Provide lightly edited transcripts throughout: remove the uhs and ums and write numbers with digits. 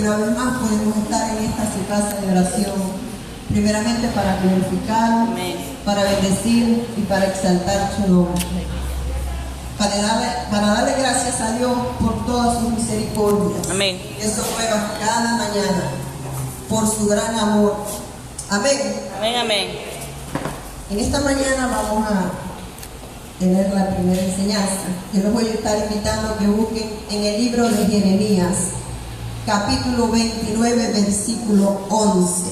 que una vez más podemos estar en esta su casa de oración, primeramente para glorificar, para bendecir y para exaltar su nombre, para darle gracias a Dios por todas sus misericordias. Amén. Eso fuera cada mañana, por su gran amor. Amén. Amén, amén. En esta mañana vamos a tener la primera enseñanza. Yo los voy a estar invitando a que busquen en el libro de Jeremías, capítulo 29, versículo 11.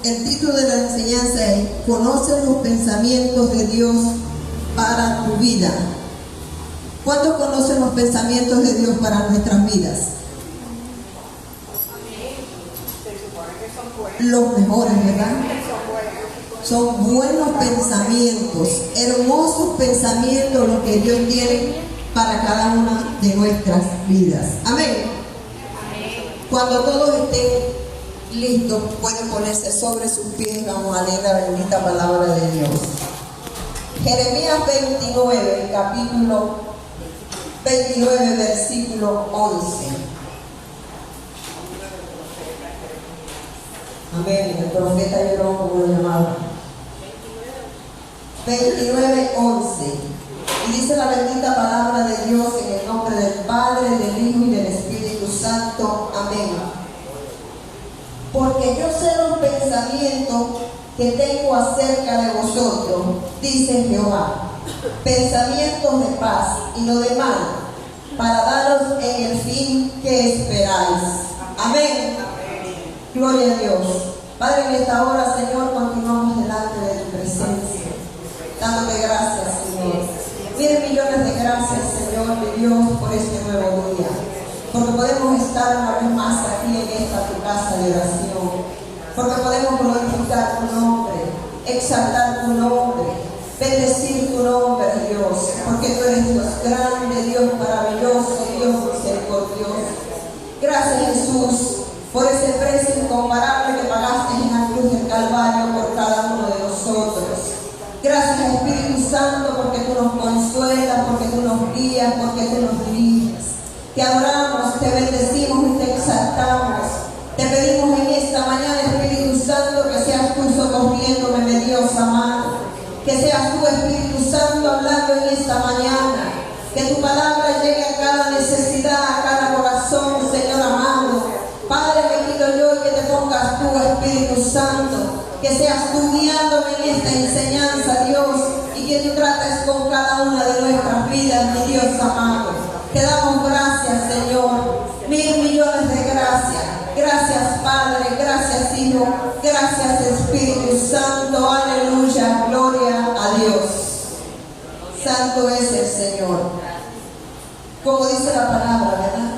El título de la enseñanza es ¿Conoces los pensamientos de Dios para tu vida? ¿Cuántos conocen los pensamientos de Dios para nuestras vidas? Los mejores, ¿verdad? Son buenos pensamientos, hermosos pensamientos los que Dios tiene para cada una de nuestras vidas. Amén. Cuando todos estén listos, pueden ponerse sobre sus pies. Vamos a leer la bendita palabra de Dios. Jeremías 29, capítulo 29, versículo 11. Amén. El profeta lloró como lo llamaban. 29, 11. Y dice la bendita palabra de Dios en el nombre del Padre, del Hijo y del Espíritu Santo. Amén. Porque yo sé los pensamientos que tengo acerca de vosotros, dice Jehová, pensamientos de paz y no de mal, para daros en el fin que esperáis. Amén. Gloria a Dios. Padre, en esta hora, Señor, continuamos delante de tu presencia, dándote gracias, Señor. Mil millones de gracias, Señor, de Dios, por este nuevo día, porque podemos estar una vez más aquí en esta tu casa de oración, porque podemos glorificar tu nombre, exaltar tu nombre, bendecir tu nombre, Dios, porque tú eres Dios grande, Dios maravilloso, Dios misericordioso. Gracias, Jesús, por ese precio incomparable que pagaste en la cruz del Calvario por cada uno de nosotros. Gracias, Espíritu Santo, porque tú nos consuelas, porque tú nos guías, porque tú nos diriges. Te adoramos, te bendecimos y te exaltamos. Te pedimos en esta mañana, Espíritu Santo, que seas tú socorriéndome, mi Dios amado. Que seas tú, Espíritu Santo, hablando en esta mañana. Que tu palabra llegue a cada necesidad, a cada corazón, Señor amado. Padre, me quito yo y que te pongas tú, Espíritu Santo. Que seas tú guiándome en esta enseñanza, Dios, y que tú trates con cada una de nuestras vidas, mi Dios amado. Te damos gracias, Señor. Mil millones de gracias. Gracias, Padre. Gracias, Hijo. Gracias, Espíritu Santo. Aleluya. Gloria a Dios. Santo es el Señor. Como dice la palabra, ¿verdad?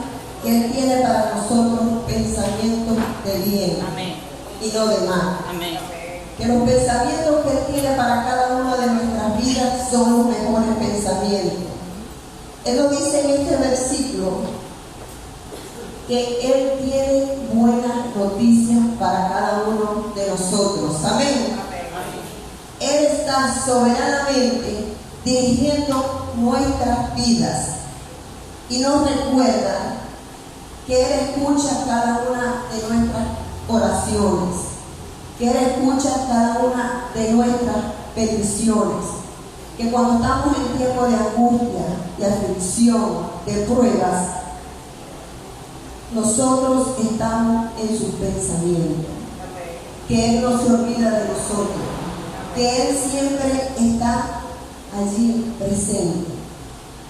Que Él tiene para nosotros pensamientos de bien. Amén. Y no de mal. Amén. Que los pensamientos que Él tiene para cada una de nuestras vidas son los mejores pensamientos. Él nos dice en este versículo que Él tiene buenas noticias para cada uno de nosotros. Amén. Él está soberanamente dirigiendo nuestras vidas y nos recuerda que Él escucha cada una de nuestras oraciones, que Él escucha cada una de nuestras peticiones, que cuando estamos en tiempo de angustia, de aflicción, de pruebas, nosotros estamos en sus pensamientos, que Él no se olvida de nosotros, que Él siempre está allí presente,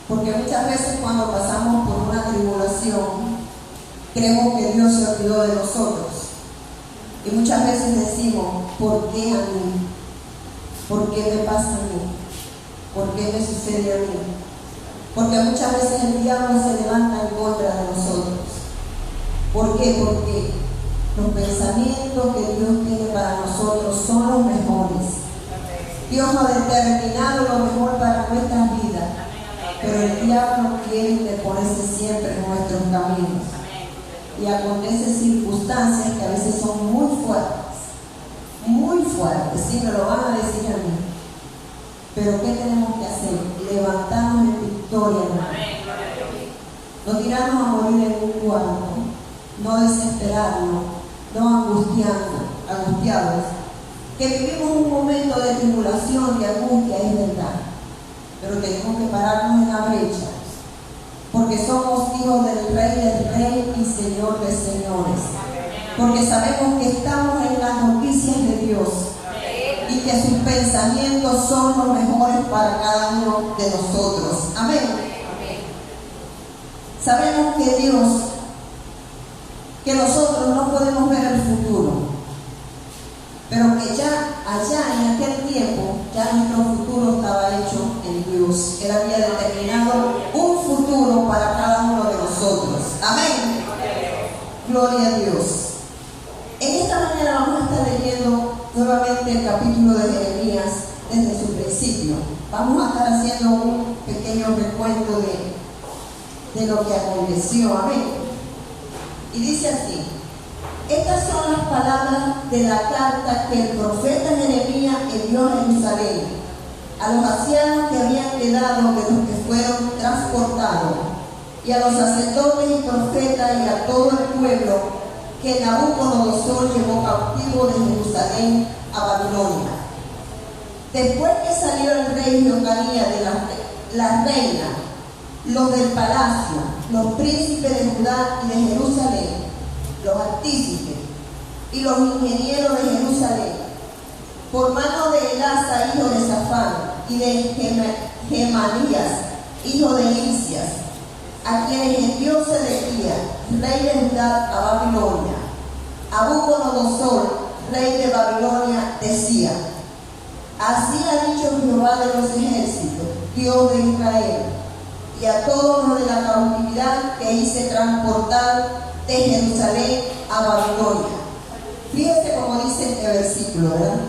porque muchas veces cuando pasamos por una tribulación, creemos que Dios se olvidó de nosotros. Y muchas veces decimos, ¿por qué a mí? ¿Por qué me pasa a mí? ¿Por qué me sucede a mí? Porque muchas veces el diablo se levanta en contra de nosotros. ¿Por qué? Porque los pensamientos que Dios tiene para nosotros son los mejores. Dios ha determinado lo mejor para nuestras vidas, pero el diablo quiere interponerse siempre en nuestros caminos. Y acontecen circunstancias que a veces son muy fuertes, sí me lo van a decir a mí. Pero ¿qué tenemos que hacer? Levantarnos en victoria, hermano. No tirarnos a morir en un cuarto, no desesperarnos, no angustiados. Que vivimos un momento de tribulación, de angustia, es verdad, pero tenemos que pararnos en la brecha, porque somos hijos del Rey y Señor de señores, porque sabemos que estamos en las noticias de Dios y que sus pensamientos son los mejores para cada uno de nosotros. Amén. Sabemos que nosotros no podemos ver el futuro, pero que ya allá en aquel tiempo, ya nuestro futuro estaba hecho en Dios. Él había determinado un futuro para cada uno de nosotros. Amén. Gloria a Dios. En esta mañana vamos a estar leyendo nuevamente el capítulo de Jeremías desde su principio. Vamos a estar haciendo un pequeño recuento de lo que aconteció. Amén. Y dice así: estas son las palabras de la carta que el profeta Jeremías envió a Jerusalén, a los ancianos que habían quedado de los que fueron transportados, y a los sacerdotes y profetas y a todo el pueblo que Nabucodonosor llevó cautivo de Jerusalén a Babilonia. Después que salió el rey Jeconías de la reina, los del palacio, los príncipes de Judá y de Jerusalén, los artífices y los ingenieros de Jerusalén, por mano de Elasa, hijo de Safán, y de Gemanías, hijo de Hilcías, a quienes envió Sedequías, rey de Judá, a Babilonia. Nabucodonosor, rey de Babilonia, decía: así ha dicho Jehová de los ejércitos, Dios de Israel, y a todos los de la cautividad que hice transportar de Jerusalén a Babilonia. Fíjese cómo dice este versículo, ¿verdad?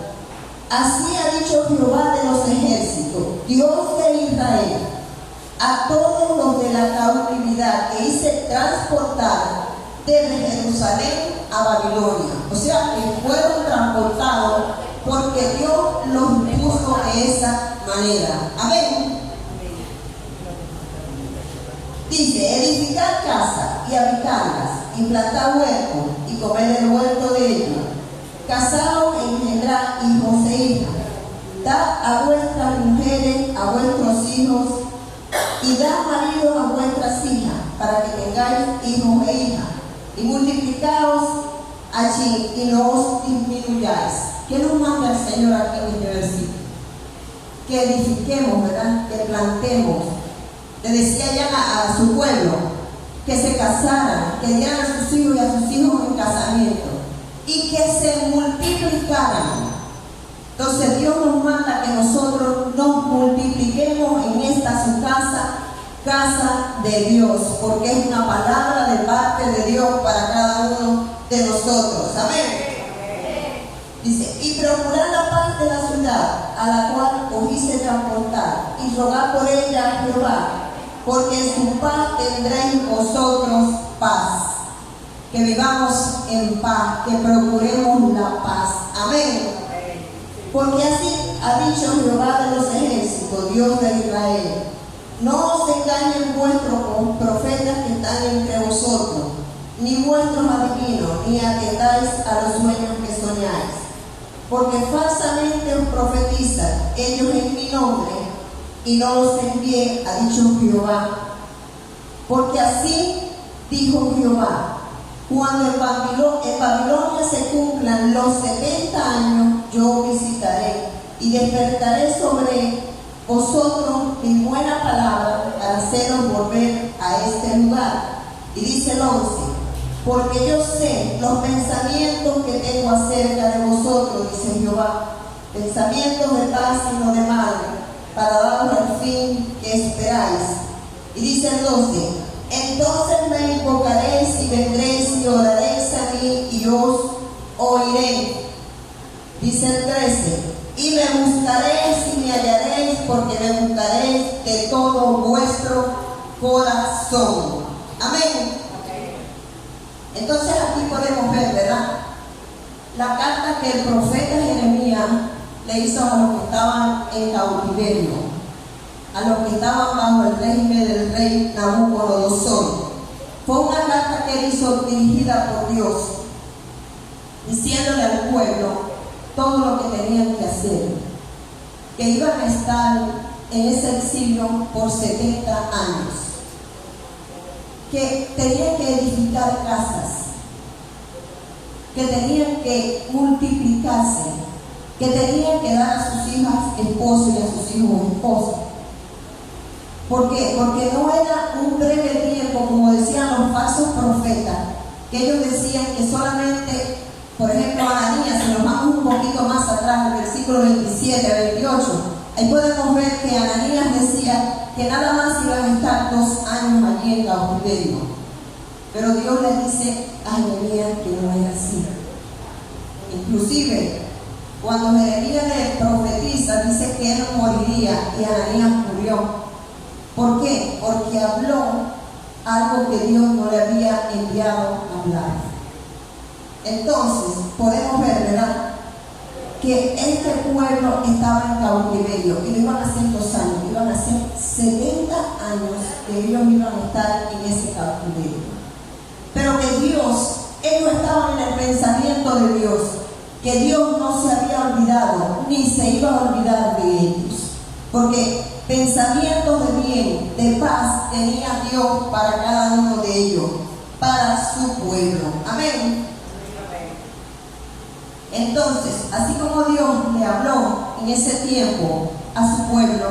Así ha dicho Jehová de los ejércitos, Dios de Israel, a todos los de la cautividad que hice transportar desde Jerusalén a Babilonia. O sea, que fueron transportados porque Dios los puso de esa manera. Amén. Dice: edificar casas y habitarlas, implantar huertos y comer el huerto de ellos, casados e engendrar hijos e hijas, dad a vuestras mujeres, a vuestros hijos, y dad maridos a vuestras hijas, para que tengáis hijos e hijas, y multiplicaos allí y no os disminuyáis. ¿Qué nos manda el Señor aquí en este versículo? Que edifiquemos, ¿verdad? Que plantemos. Le decía ya a su pueblo que se casaran, que dieran a sus hijos y a sus hijos en casamiento, y que se multiplicaran. Entonces Dios nos manda que nosotros nos multipliquemos en esta su casa de Dios, porque es una palabra de parte de Dios para cada uno de nosotros. Amén. Dice: y procurar la paz de la ciudad a la cual os hice transportar, y rogar por ella a Jehová, porque en su paz tendréis vosotros paz. Que vivamos en paz, que procuremos la paz. Amén. Porque así ha dicho Jehová de los ejércitos, Dios de Israel: no os engañen vuestros profetas que están entre vosotros, ni vuestros adivinos, ni atendáis a los sueños que soñáis, porque falsamente os profetizan ellos en mi nombre, y no los envié, ha dicho Jehová. Porque así dijo Jehová: cuando en Babilonia se cumplan los 70 años, yo visitaré y despertaré sobre vosotros mi buena palabra para haceros volver a este lugar. Y dice el 11: porque yo sé los pensamientos que tengo acerca de vosotros, dice Jehová, pensamientos de paz y no de mal, para daros el fin que esperáis. Y dice el 12: entonces me invocaréis y vendréis y oraréis a mí y os oiré. Dice el 13: y me buscaréis y me hallaréis, porque me buscaréis de todo vuestro corazón. Amén. Entonces aquí podemos ver, ¿verdad?, la carta que el profeta Jeremías le hizo a los que estaban en cautiverio, a los que estaban bajo el régimen del rey Nabucodonosor. Fue una carta que él hizo dirigida por Dios, diciéndole al pueblo todo lo que tenían que hacer, que iban a estar en ese exilio por 70 años, que tenían que edificar casas, que tenían que multiplicarse, que tenían que dar a sus hijas esposos y a sus hijos esposas. ¿Por qué? Porque no era un breve tiempo, como decían los falsos profetas, que ellos decían que solamente, por ejemplo, Ananías, si nos vamos un poquito más atrás, en el versículo 27 a 28, ahí podemos ver que Ananías decía que nada más iban a estar 2 años allí en cautiverio. Pero Dios le dice a Jeremías que no era así. Inclusive, cuando Jeremías le profetiza, dice que él moriría y Ananías murió. ¿Por qué? Porque habló algo que Dios no le había enviado a hablar. Entonces, podemos ver, ¿verdad?, que este pueblo estaba en cautiverio y lo iban a hacer 2 años, iban a ser 70 años que ellos iban a estar en ese cautiverio. Pero que Dios, ellos estaban en el pensamiento de Dios, que Dios no se había olvidado, ni se iba a olvidar de ellos, porque pensamientos de bien, de paz tenía Dios para cada uno de ellos, para su pueblo. Amén. Entonces, así como Dios le habló en ese tiempo a su pueblo,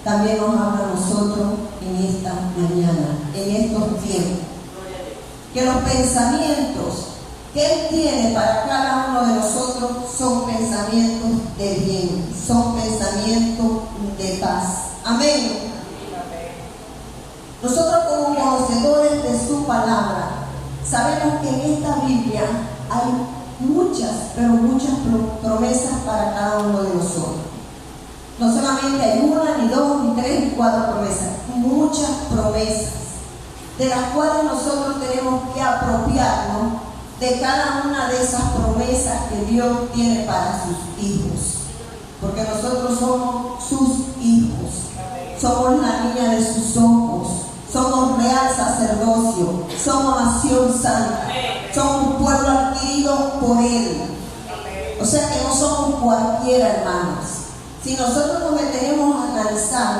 también nos habla a nosotros en esta mañana, en estos tiempos. Que los pensamientos que Él tiene para cada uno de nosotros son pensamientos de bien, son pensamientos de paz. Amén. Nosotros, como conocedores de su palabra, sabemos que en esta Biblia hay muchas, pero muchas promesas para cada uno de nosotros. No solamente hay 1, ni 2, ni 3, ni 4 promesas, muchas promesas, de las cuales nosotros tenemos que apropiarnos de cada una de esas promesas que Dios tiene para sus hijos, porque nosotros somos sus hijos, somos la niña de sus ojos, somos real sacerdocio, somos nación santa, somos un pueblo adquirido por Él. O sea que no somos cualquiera, hermanos. Si nosotros nos detenemos a analizar,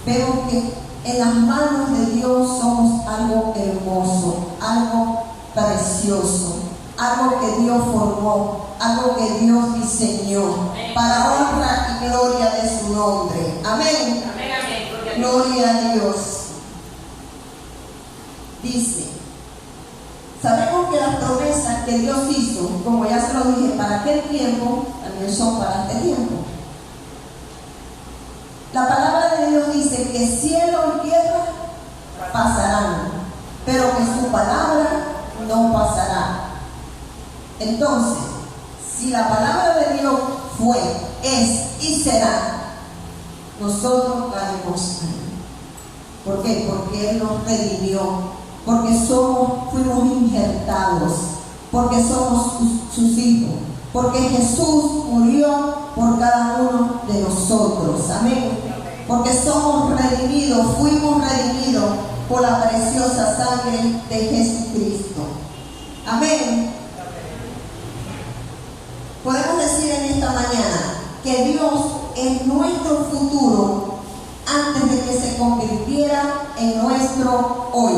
vemos que en las manos de Dios somos algo hermoso, algo precioso, algo que Dios formó, algo que Dios diseñó para honra y gloria de su nombre. Amén. Amén, amén. Gloria a Dios. Dice, sabemos que las promesas que Dios hizo, como ya se lo dije, para aquel tiempo, también son para este tiempo. La palabra de Dios dice que cielo y tierra pasarán, pero que su palabra no pasará. Entonces, si la palabra de Dios fue, es y será, nosotros caemos ahí. ¿Por qué? Porque Él nos redimió, porque fuimos injertados, porque somos sus hijos, porque Jesús murió por cada uno de nosotros. Amén. Porque somos redimidos, fuimos redimidos por la preciosa sangre de Jesucristo. Amén. Podemos decir en esta mañana que Dios es nuestro futuro antes de que se convirtiera en nuestro hoy.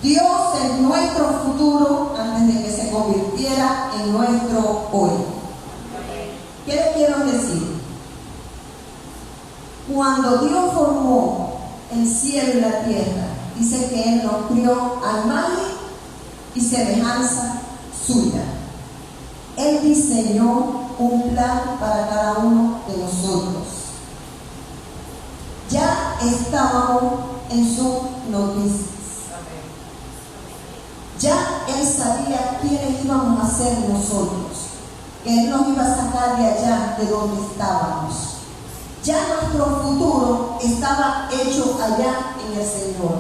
Dios es nuestro futuro antes de que se convirtiera en nuestro hoy. ¿Qué les quiero decir? Cuando Dios formó el cielo y la tierra, dice que Él nos crió a imagen y semejanza suya. Él diseñó un plan para cada uno de nosotros. Ya estábamos en sus noticias. Ya Él sabía quiénes íbamos a ser nosotros, que Él nos iba a sacar de allá de donde estábamos. Ya nuestro futuro estaba hecho allá en el Señor.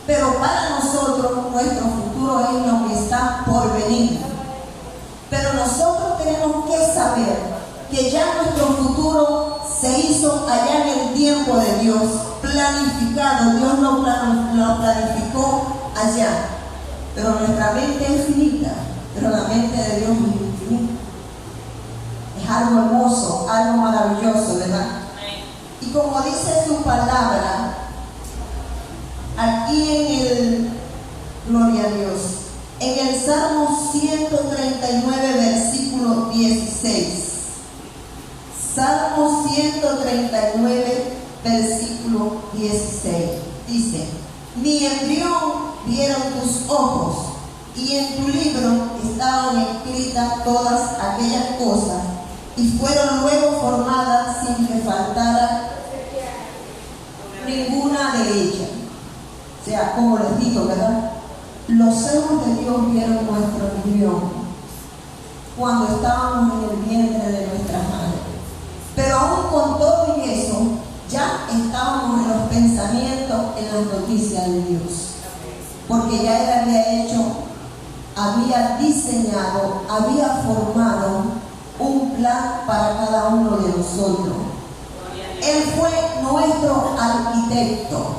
Pero para nosotros, nuestro futuro es lo que está por venir. Pero nosotros tenemos que saber que ya nuestro futuro se hizo allá en el tiempo de Dios, planificado. Dios lo planificó allá. Pero nuestra mente es finita, pero la mente de Dios es infinita. Es algo hermoso, algo maravilloso, ¿verdad? Y como dice su palabra, aquí en el, gloria a Dios, en el Salmo 139, versículo 16. Salmo 139, versículo 16. Dice: mi embrión vieron tus ojos, y en tu libro estaban escritas todas aquellas cosas, y fueron luego formadas sin que faltara ninguna de ellas. O sea, como les digo, ¿verdad? Los ojos de Dios vieron nuestro embrión cuando estábamos en el vientre de nuestra madre. Pero aún con todo y eso, ya estábamos en los pensamientos, en las noticias de Dios. Porque ya Él había hecho, había diseñado, había formado un plan para cada uno de nosotros. Él fue nuestro arquitecto.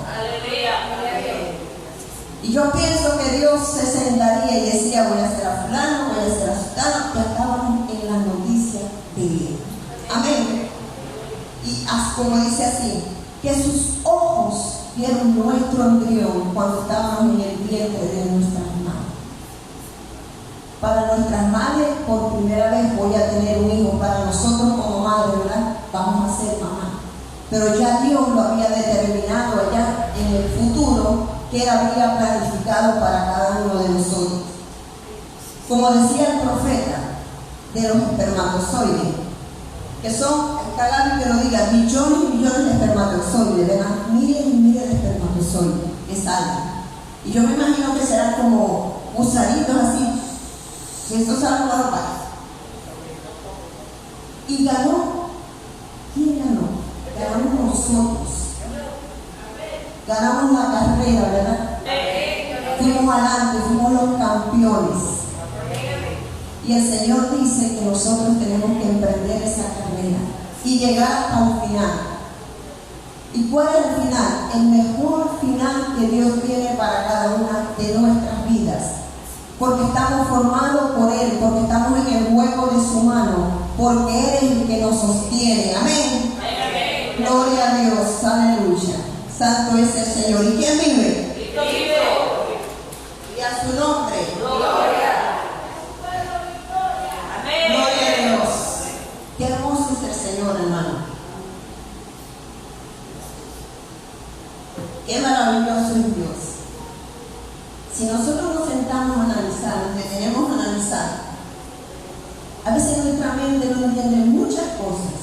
Y yo pienso que Dios se sentaría y decía: voy a hacer a fulano, voy a hacer a sutano, que estábamos en la noticia de Él. Amén. Y como dice así, que sus ojos vieron nuestro embrión cuando estábamos en el vientre de nuestras madres. Para nuestras madres, por primera vez voy a tener un hijo. Para nosotros como madre, ¿verdad? Vamos a ser mamá. Pero ya Dios lo había determinado allá en el futuro, que Él había planificado para cada uno de nosotros. Como decía el profeta, de los espermatozoides, que son, está bien que lo diga, millones y millones de espermatozoides, ¿verdad? Miles y miles de espermatozoides que salen. Y yo me imagino que serán como gusanitos así, y estos salen por los pares. Y ganó. ¿Quién ganó? Ganamos nosotros. Ganamos la carrera, ¿verdad? Fuimos adelante, fuimos los campeones. Y el Señor dice que nosotros tenemos que emprender esa carrera y llegar hasta el final. ¿Y cuál es el final? El mejor final que Dios tiene para cada una de nuestras vidas. Porque estamos formados por Él, porque estamos en el hueco de su mano, porque Él es el que nos sostiene. Amén. Gloria a Dios, aleluya. Santo es el Señor. ¿Y quién vive? Y a su nombre. Gloria a Dios. Qué hermoso es el Señor, hermano. Qué maravilloso es Dios. Si nosotros nos sentamos a analizar, nos detenemos a analizar, a veces nuestra mente no entiende muchas cosas.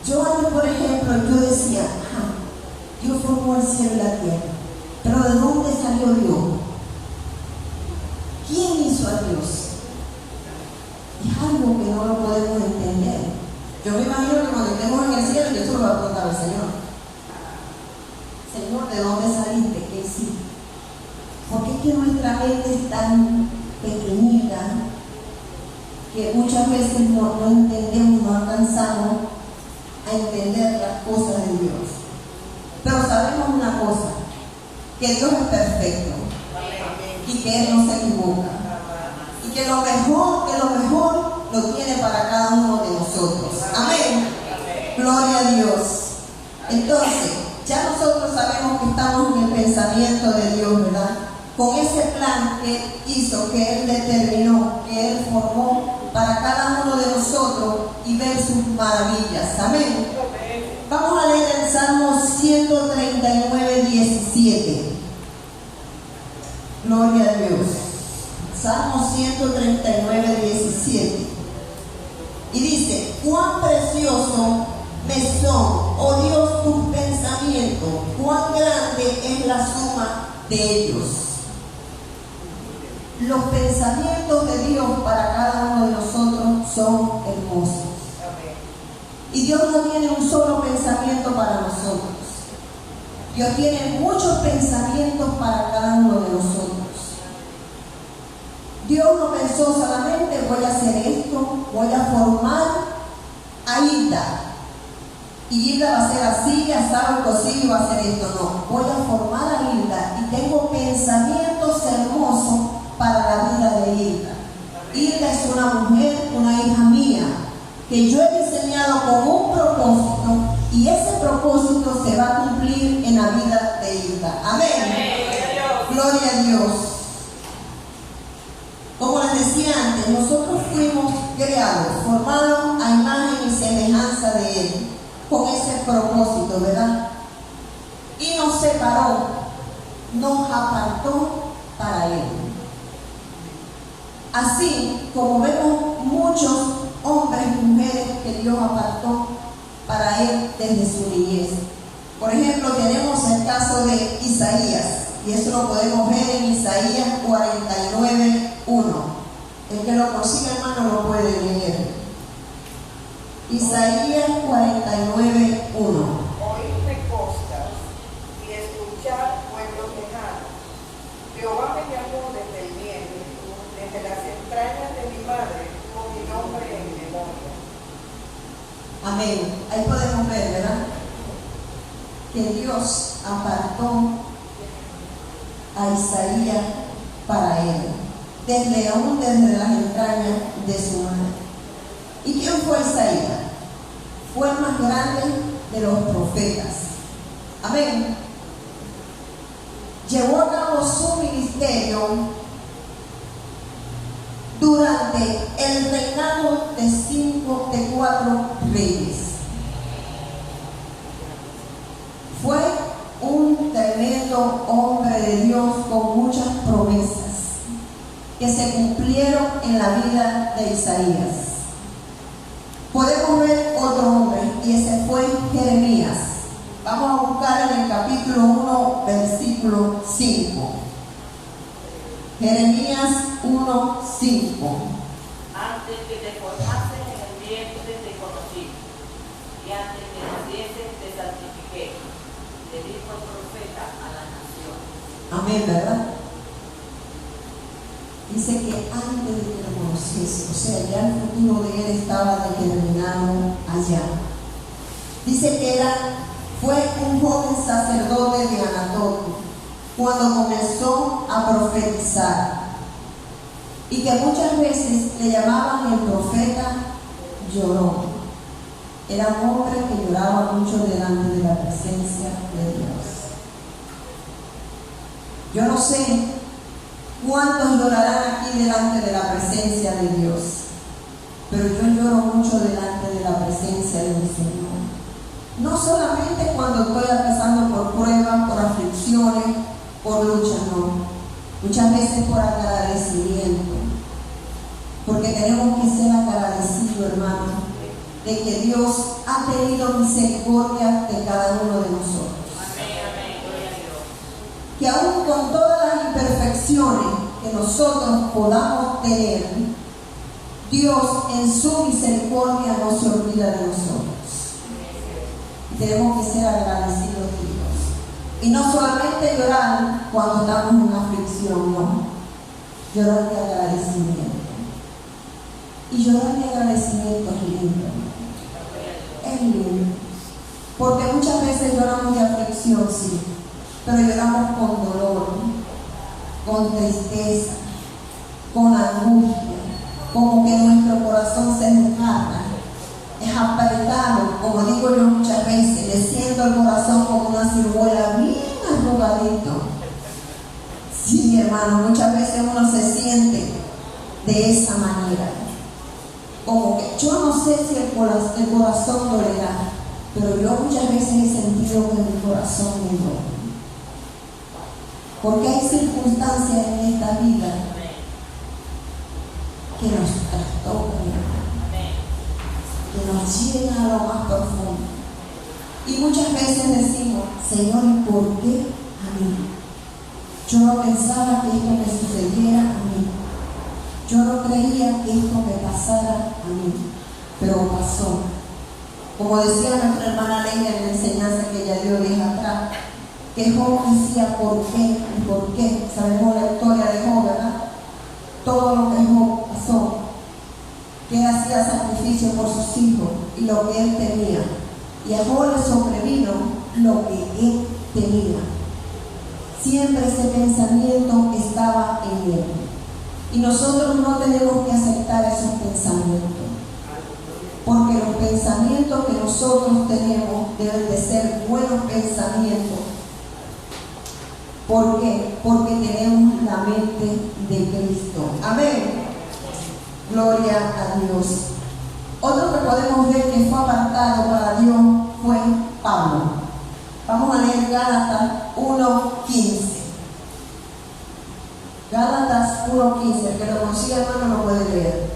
Yo antes, por ejemplo, yo decía: Dios formó el cielo y la tierra, pero ¿de dónde salió Dios? ¿Quién hizo a Dios? Es algo que no lo podemos entender. Yo me imagino que cuando estemos en el cielo, yo solo voy a preguntar al Señor: Señor, ¿de dónde saliste? ¿Qué hiciste? Porque es que nuestra mente es tan pequeñita que muchas veces no entendemos, no alcanzamos a entender las cosas de Dios. Pero sabemos una cosa, que Dios es perfecto y que Él no se equivoca y que lo mejor lo tiene para cada uno de nosotros. Amén. Gloria a Dios. Entonces, ya nosotros sabemos que estamos en el pensamiento de Dios, ¿verdad? Con ese plan que Él hizo, que Él determinó, que Él formó para cada uno de nosotros y ver sus maravillas. Amén. Vamos a leer el Salmo 139, 17. Gloria a Dios. Salmo 139, 17. Y dice: cuán precioso me son, oh Dios, tus pensamientos, cuán grande es la suma de ellos. Los pensamientos de Dios para cada uno de nosotros son hermosos. Y Dios no tiene un solo pensamiento para nosotros. Dios tiene muchos pensamientos para cada uno de nosotros. Dios no pensó solamente: voy a hacer esto, voy a formar a Hilda. Y Hilda va a ser así, asado, cocido y va a hacer esto. No, voy a formar a Hilda y tengo que yo he diseñado con un propósito y ese propósito se va a cumplir en la vida de Hilda. Amén. Gloria a Dios. Como les decía antes, nosotros fuimos creados, formados a imagen y semejanza de Él, con ese propósito, ¿verdad? Y nos separó, nos apartó para Él. Así como vemos muchos hombres y mujeres que Dios apartó para Él desde su niñez. Por ejemplo, tenemos el caso de Isaías, y eso lo podemos ver en Isaías 49:1. El que lo consiga, hermano, lo puede leer. Isaías 49:1. Oídme costas y escuchar pueblos lejanos. Jehová me llamó desde el vientre, desde las entrañas de mi madre, con mi nombre en memoria. Amén. Ahí podemos ver, ¿verdad? Que Dios apartó a Isaías para Él, desde las entrañas de su madre. ¿Y quién fue Isaías? Fue el más grande de los profetas. Amén. Llevó a cabo su ministerio durante el reinado de 4 reyes. Fue un tremendo hombre de Dios con muchas promesas que se cumplieron en la vida de Isaías. Podemos ver otro hombre y ese fue Jeremías. Vamos a buscar en el capítulo 1, versículo 5. Jeremías 1:5. Antes que te formases en el vientre te conocí, y antes que nacieses te santifiqué, le dijo el profeta a la nación. Amén, ¿verdad? Dice que antes de que lo conociese, o sea, ya el futuro de él estaba determinado allá. Dice que fue un joven sacerdote de Anatolia cuando comenzó a profetizar, y que muchas veces le llamaban el profeta llorón. Era un hombre que lloraba mucho delante de la presencia de Dios. Yo no sé cuántos llorarán aquí delante de la presencia de Dios, pero yo lloro mucho delante de la presencia de mi Señor. No solamente cuando estoy pasando por pruebas, por aflicciones, por luchas, no. Muchas veces por agradecimiento. Porque tenemos que ser agradecidos, hermano, de que Dios ha tenido misericordia de cada uno de nosotros. Que aún con todas las imperfecciones que nosotros podamos tener, Dios en su misericordia no se olvida de nosotros. Tenemos que ser agradecidos de Dios. Y no solamente llorar cuando estamos en aflicción, no. Llorar de agradecimiento. Y llorar de agradecimiento es lindo. Es lindo. Porque muchas veces lloramos de aflicción, sí. Pero lloramos con dolor, con tristeza, con angustia. Como que nuestro corazón se desgarra. Es apretado, como digo yo muchas veces, le siento el corazón como una ciruela bien arrugadito. Sí, mi hermano, muchas veces uno se siente de esa manera. Como que yo no sé si el corazón dolerá, pero yo muchas veces he sentido que mi corazón me duele. Porque hay circunstancias en esta vida que nos trastocan, que nos llegan a lo más profundo. Y muchas veces decimos, Señor, ¿y por qué a mí? Yo no pensaba que esto me sucediera a mí. Yo no creía que esto me pasara a mí, pero pasó. Como decía nuestra hermana Leila en la enseñanza que ella dio días atrás, que Job decía ¿por qué? ¿Y por qué? Sabemos la historia de Job, ¿verdad? Todo lo que Job pasó, que él hacía sacrificio por sus hijos y lo que él tenía. Y a Job le sobrevino lo que él tenía. Siempre ese pensamiento estaba en él. Y nosotros no tenemos que aceptar esos pensamientos. Porque los pensamientos que nosotros tenemos deben de ser buenos pensamientos. ¿Por qué? Porque tenemos la mente de Cristo. Amén. Gloria a Dios. Otro que podemos ver que fue apartado para Dios fue Pablo. Vamos a leer Gálatas 1:15. Gálatas 1:15. El que lo consiga, hermano, lo puede leer.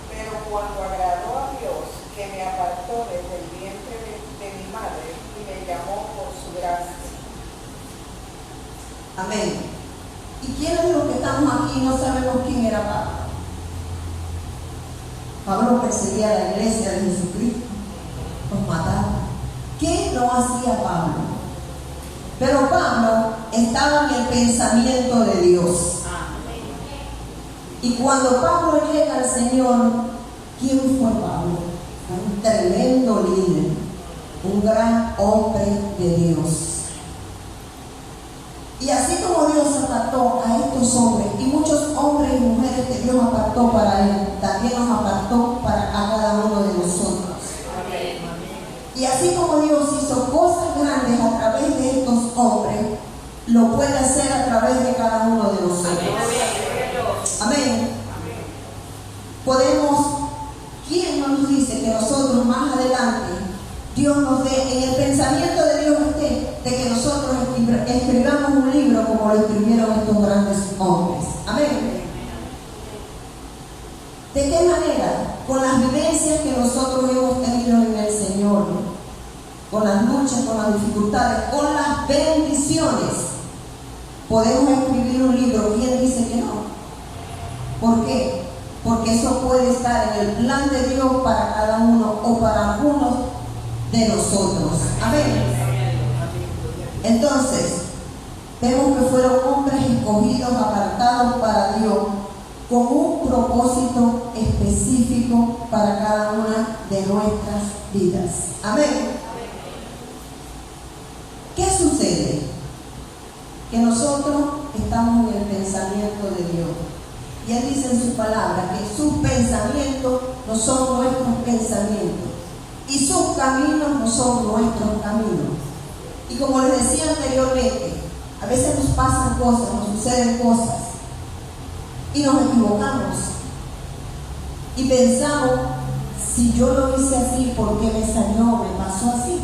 Pero cuando agradó a Dios, que me apartó desde el vientre de mi madre y me llamó por su gracia. Amén. ¿Y quiénes de los que estamos aquí no sabemos quién era Pablo? Pablo perseguía a la iglesia de Jesucristo, los mataba. ¿Qué no hacía Pablo? Pero Pablo estaba en el pensamiento de Dios. Y cuando Pablo llega al Señor, ¿quién fue Pablo? Un tremendo líder, un gran hombre de Dios. Y así como Dios apartó a estos hombres y muchos hombres y mujeres que Dios apartó para Él, también nos apartó para a cada uno de nosotros. Amén. Y así como Dios hizo cosas grandes a través de estos hombres, lo puede hacer a través de cada uno de nosotros. Amén. Podemos, ¿quién nos dice que nosotros más adelante Dios nos dé, en el pensamiento de Dios esté, de que nosotros escribamos un libro como lo escribieron estos grandes hombres? Amén. ¿De qué manera? Con las vivencias que nosotros hemos tenido en el Señor, con las luchas, con las dificultades, con las bendiciones, podemos escribir un libro. ¿Quién dice que no? ¿Por qué? Porque eso puede estar en el plan de Dios para cada uno o para algunos de nosotros. Amén. Entonces, vemos que fueron hombres escogidos, apartados para Dios, con un propósito específico para cada una de nuestras vidas. Amén. ¿Qué sucede? Que nosotros estamos en el pensamiento de Dios. Y Él dice en su palabra que sus pensamientos no son nuestros pensamientos y sus caminos no son nuestros caminos. Y como les decía anteriormente, a veces nos pasan cosas, nos suceden cosas y nos equivocamos y pensamos, si yo lo hice así, ¿por qué me salió, me pasó así?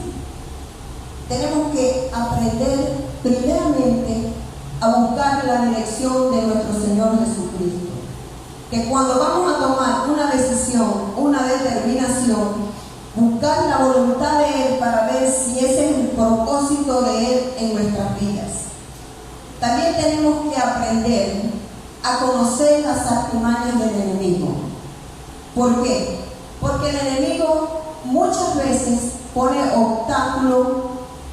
Tenemos que aprender primeramente a buscar la dirección de nuestro Señor Jesucristo. Que cuando vamos a tomar una decisión, una determinación, buscar la voluntad de Él para ver si ese es el propósito de Él en nuestras vidas. También tenemos que aprender a conocer las artimañas del enemigo. ¿Por qué? Porque el enemigo muchas veces pone obstáculos,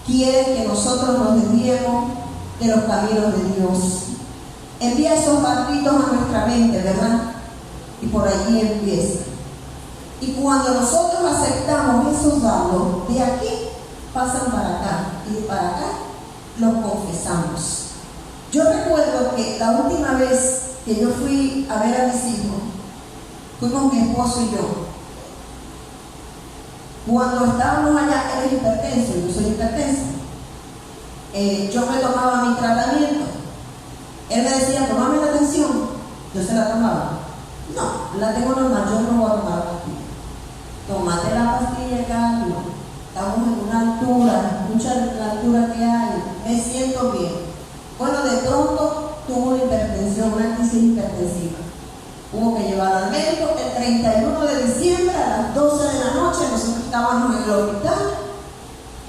quiere que nosotros nos desviemos de los caminos de Dios. Envía esos barritos a nuestra mente, ¿verdad? Y por allí empieza. Y cuando nosotros aceptamos esos dardos, de aquí pasan para acá y de para acá los confesamos. Yo recuerdo que la última vez que yo fui a ver a mis hijos, fuimos mi esposo y yo. Cuando estábamos allá, él es hipertenso, yo soy hipertensa. Yo me tomaba mi tratamiento. Él me decía, tomame la tensión. Yo se la tomaba. No, la tengo normal, yo no voy a tomar la pastilla. Tómate la pastilla, Carlos. Estamos en una altura, mucha altura que hay. Me siento bien. Bueno, de pronto tuvo una hipertensión, una crisis hipertensiva. Hubo que llevarla al médico. El 31 de diciembre a las 12 de la noche nosotros estábamos en el hospital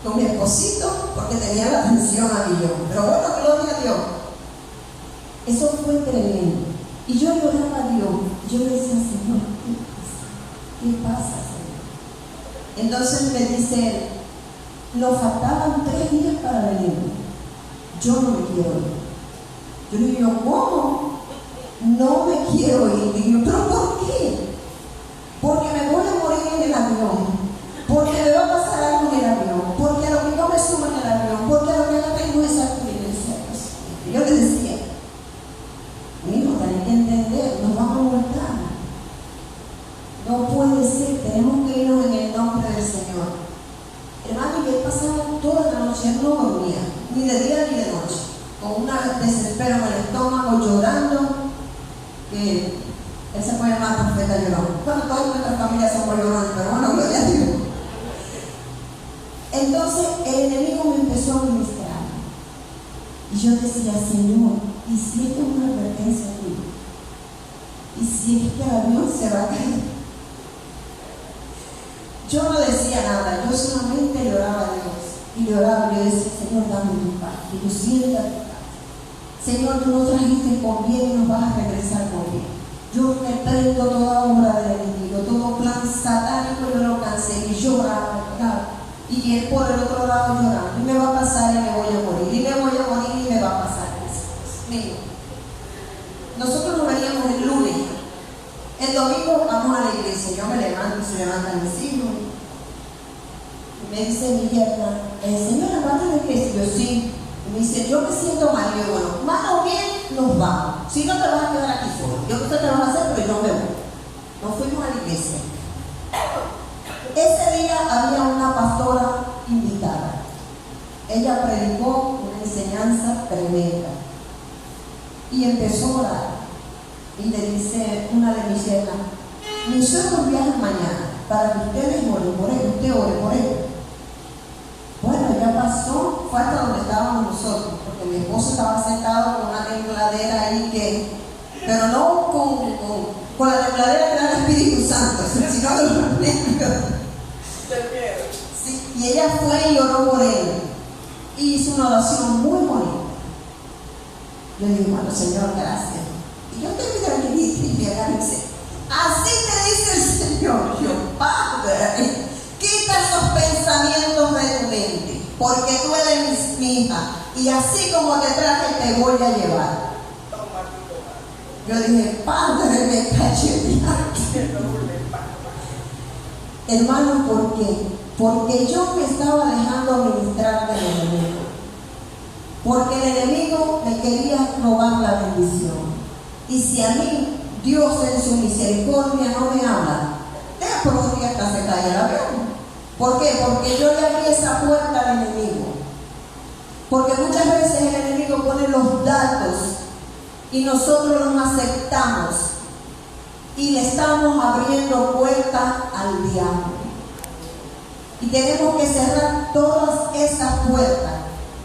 con mi esposito porque tenía la tensión a millón. Pero bueno, gloria a Dios. Eso fue tremendo. Y yo lloraba a Dios. Yo le decía, Señor, ¿qué pasa? ¿Qué pasa, Señor? Entonces me dice él, nos faltaban 3 días para venir. Yo no me quiero ir. Yo le digo, ¿cómo? No me quiero ir. Y yo, ¿pero por qué? Porque me voy a morir en el avión. Porque me va a pasar algo en el avión. Porque a lo que yo me subo en el avión. Porque a lo que yo tengo es experiencia. Yo le decía, hijo, tenés que entender, nos vamos a multar. No puede ser, tenemos que dormía, ni de día ni de noche, con un desespero en el estómago, llorando, que él se puede llamar profeta llorón. Bueno, todas nuestras familias somos llorones, pero bueno, gloria a Dios. Entonces el enemigo me empezó a ministrar. Y yo decía, Señor, ¿y si esto es una advertencia tuya? ¿Y si es que el avión se va a caer? Yo no decía nada, yo solamente lloraba a Dios. Y lloraba, yo decía, Señor, dame tu paz, que yo sienta tu paz. Señor, tú nos trajiste con bien y nos vas a regresar con bien. Yo reprendo toda obra del enemigo, todo plan satánico, yo lo cancelé. Y lloraba, y él por el otro lado llorando. Y me va a pasar y me voy a morir. Y me voy a morir y me va a pasar eso. Mío. Nosotros nos veníamos el lunes. El domingo vamos a la iglesia. Yo me levanto y se levantan mis hijos. Y me dice mi yerna, señora, ¿vas a la iglesia? Y yo sí. Y me dice, yo me siento mal. Y yo, bueno, mal o bien, nos vamos. Si no, te vas a quedar aquí solo. Yo no sé qué vas a hacer, pero yo me voy. Nos fuimos a la iglesia. Ese día había una pastora invitada. Ella predicó una enseñanza tremenda. Y empezó a orar. Y le dice una de mis yernas, mis suegros viajan mañana para que ustedes oren por él, usted ore por él. Bueno, ya pasó, fue hasta donde estábamos nosotros, porque mi esposo estaba sentado con una tembladera ahí pero no con la tembladera que era el Espíritu Santo, sino de los nervios. Sí, y ella fue y oró por él. Y hizo una oración muy bonita. Yo digo, bueno, Señor, gracias. Y yo estoy tranquilita y me agarré. Así te dice el Señor. Yo, Padre, quita esos pensamientos de tu mente, porque tú eres mi hija. Y así como te traje, te voy a llevar. Yo dije, Padre, me caché. Hermano, ¿por qué? Porque yo me estaba dejando ministrar del enemigo. Porque el enemigo me quería robar la bendición. Y si a mí Dios en su misericordia no me habla, te pronto hasta se cae el avión. ¿Por qué? Porque yo le abrí esa puerta al enemigo. Porque muchas veces el enemigo pone los datos y nosotros los aceptamos y le estamos abriendo puerta al diablo. Y tenemos que cerrar todas esas puertas,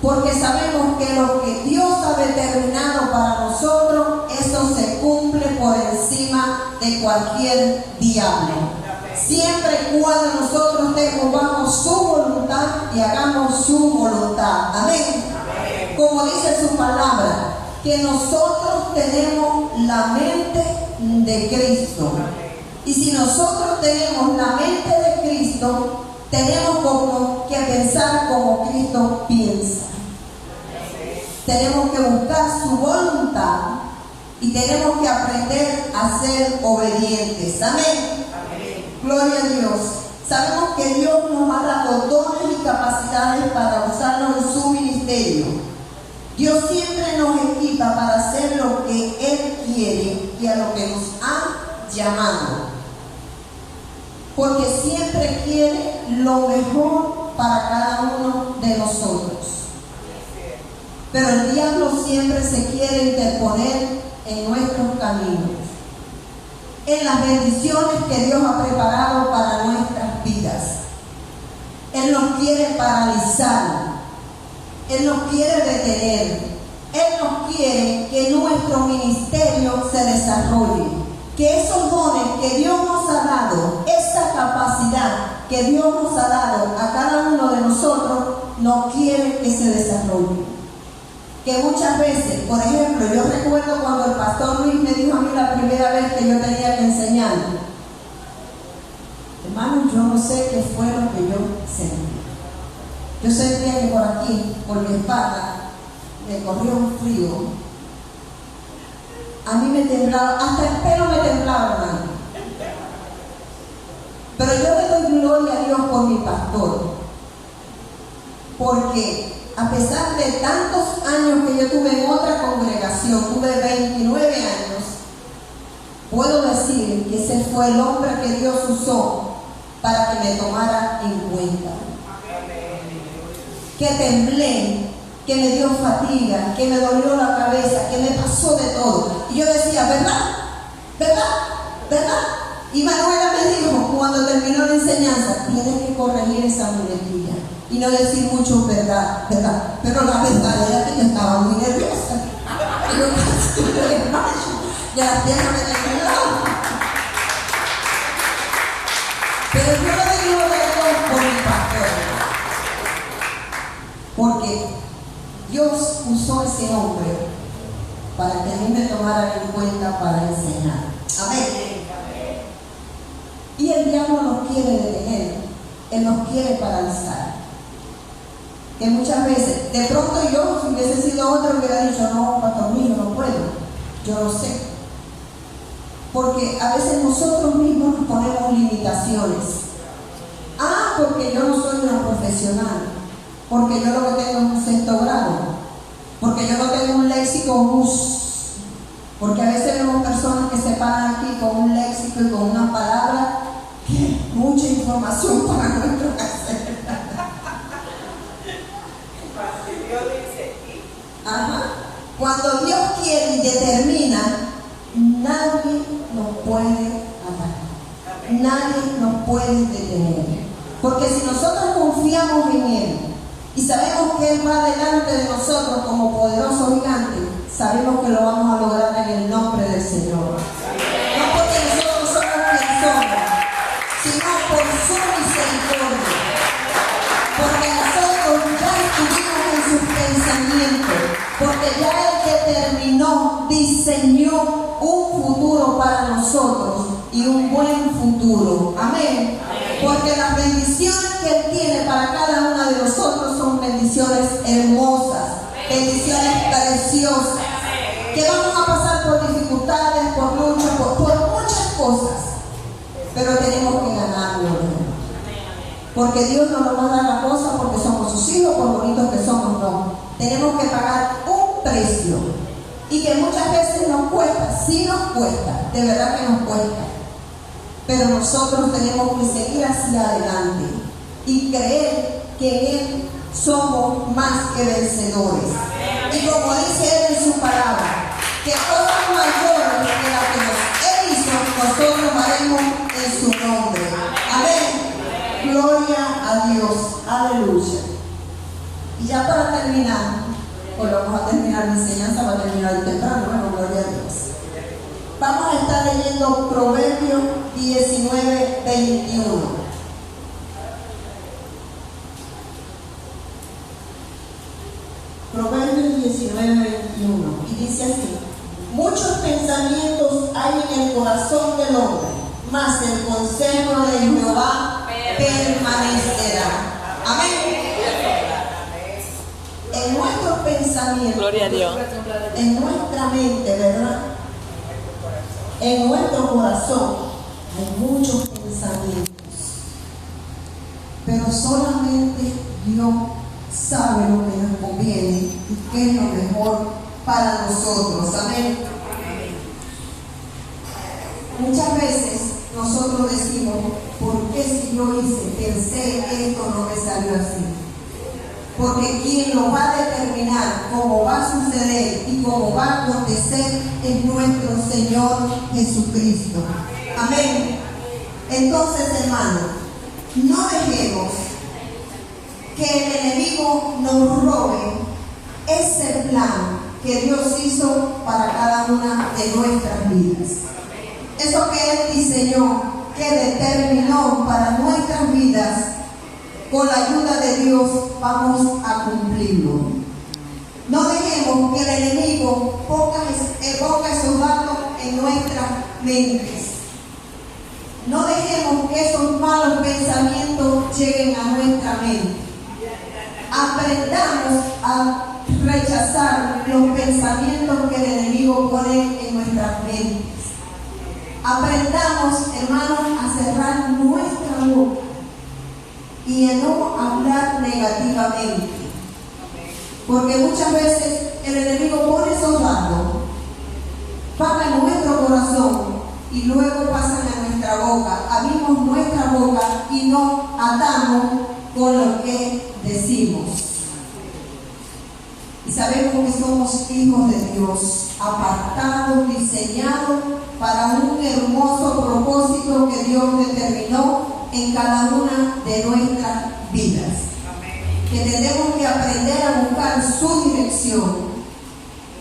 porque sabemos que lo que Dios ha determinado para nosotros, eso se cumple por encima de cualquier diablo. Siempre y cuando nosotros estemos bajo su voluntad y hagamos su voluntad. Amén. Como dice su palabra, que nosotros tenemos la mente de Cristo. Y si nosotros tenemos la mente de Cristo, tenemos que pensar como Cristo piensa. Tenemos que buscar su voluntad y tenemos que aprender a ser obedientes. Amén. Gloria a Dios. Sabemos que Dios nos ha dado dones y capacidades para usarlos en su ministerio. Dios siempre nos equipa para hacer lo que Él quiere y a lo que nos ha llamado. Porque siempre quiere lo mejor para cada uno de nosotros. Pero el diablo siempre se quiere interponer en nuestros caminos, en las bendiciones que Dios ha preparado para nuestras vidas. Él nos quiere paralizar, Él nos quiere detener, Él nos quiere que nuestro ministerio se desarrolle, que esos dones que Dios nos ha dado, esa capacidad que Dios nos ha dado a cada uno de nosotros, no quiere que se desarrolle. Que muchas veces, por ejemplo, yo recuerdo cuando el pastor Luis me dijo a mí la primera vez que yo tenía que enseñar. Hermano, yo no sé qué fue lo que yo sentí. Yo sentía que por aquí, por mi espalda, me corría un frío. A mí me temblaba, hasta el pelo me temblaba, hermano. Pero yo le doy gloria a Dios por mi pastor. Porque a pesar de tantos años que yo tuve en otra congregación, tuve 29 años, puedo decir que ese fue el hombre que Dios usó para que me tomara en cuenta. Que temblé que me dio fatiga, que me dolió la cabeza, que me pasó de todo. Y yo decía, ¿verdad? ¿Verdad? ¿Verdad? Y Manuela me dijo, cuando terminó la enseñanza, tienes que corregir esa muletilla y no decir mucho verdad, verdad. Pero la verdad era que yo estaba muy nerviosa. Yo casi me desmayo. Ya las piernas me temblaban. Pero yo le digo de Dios por mi pastor. Porque Dios usó ese hombre para que a mí me tomaran en cuenta para enseñar. Amén. Y el diablo nos quiere detener, él nos quiere paralizar. Que muchas veces, de pronto yo, si hubiese sido otro, hubiera dicho, no, pastor mío, no puedo, yo no sé. Porque a veces nosotros mismos nos ponemos limitaciones. Porque yo no soy una profesional, porque yo lo que tengo es un sexto grado, porque yo no tengo un léxico MUS. Porque a veces vemos personas que se paran aquí con un léxico y con una palabra, mucha información para nuestro caser. Dios dice, Cuando Dios quiere y determina, nadie nos puede atar. Nadie nos puede detener. Porque si nosotros confiamos en Él y sabemos que Él va delante de nosotros como poderoso gigante, sabemos que lo vamos a lograr en el nombre del Señor. No porque nosotros somos quien somos, sino por su misericordia. Porque nosotros ya estuvimos en sus pensamientos. Porque ya Él determinó, diseñó un futuro para nosotros y un buen futuro. Amén. Porque las bendiciones que Él tiene para cada una de nosotros son bendiciones hermosas, bendiciones preciosas, que vamos a pasar por dificultades, por luchas, por muchas cosas, pero tenemos que ganarlo. Porque Dios no nos va a dar la cosa porque somos sus hijos, por bonitos que somos, no. Tenemos que pagar un precio y que muchas veces nos cuesta, sí nos cuesta, de verdad que nos cuesta. Pero nosotros tenemos que seguir hacia adelante y creer que en Él somos más que vencedores. Y como dice Él en su palabra, que cosas mayores que las que Él hizo, nosotros haremos en su nombre. Amén. Gloria a Dios. Aleluya. Y ya para terminar, pues vamos a terminar la enseñanza, va a terminar temprano, bueno, gloria a Dios. Vamos a estar leyendo Proverbios 19, 21. Proverbios 19, 21. Y dice así: muchos pensamientos hay en el corazón del hombre, mas el consejo de Jehová permanecerá. Amén. En nuestros pensamientos, Gloria a Dios. en nuestra mente, ¿verdad? En nuestro corazón hay muchos pensamientos, pero solamente Dios sabe lo que nos conviene y qué es lo mejor para nosotros. Amén. Muchas veces nosotros decimos, ¿por qué si yo pensé esto no me salió así? Porque quien lo va a determinar cómo va a suceder y cómo va a acontecer es nuestro Señor Jesucristo. Amén. Entonces, hermanos, no dejemos que el enemigo nos robe ese plan que Dios hizo para cada una de nuestras vidas. Eso que Él diseñó, que determinó para nuestras vidas, con la ayuda de Dios vamos a cumplirlo. No dejemos que el enemigo ponga esos datos en nuestras mentes. No dejemos que esos malos pensamientos lleguen a nuestra mente. Aprendamos a rechazar los pensamientos que el enemigo pone en nuestras mentes. Aprendamos, hermanos, a cerrar nuestra boca y a no hablar negativamente. Porque muchas veces el enemigo pone esos datos, paga en nuestro corazón y luego pasan a nuestra boca. Abrimos nuestra boca y nos atamos con lo que decimos. sabemos que somos hijos de Dios, apartados, diseñados para un hermoso propósito que Dios determinó en cada una de nuestras vidas. Que tenemos que aprender a buscar su dirección,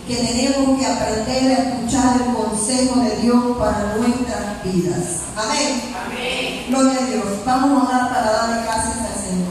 que tenemos que aprender a escuchar el consejo de Dios para nuestras vidas. Amén. Amén. Gloria a Dios. Vamos a orar para darle gracias al Señor.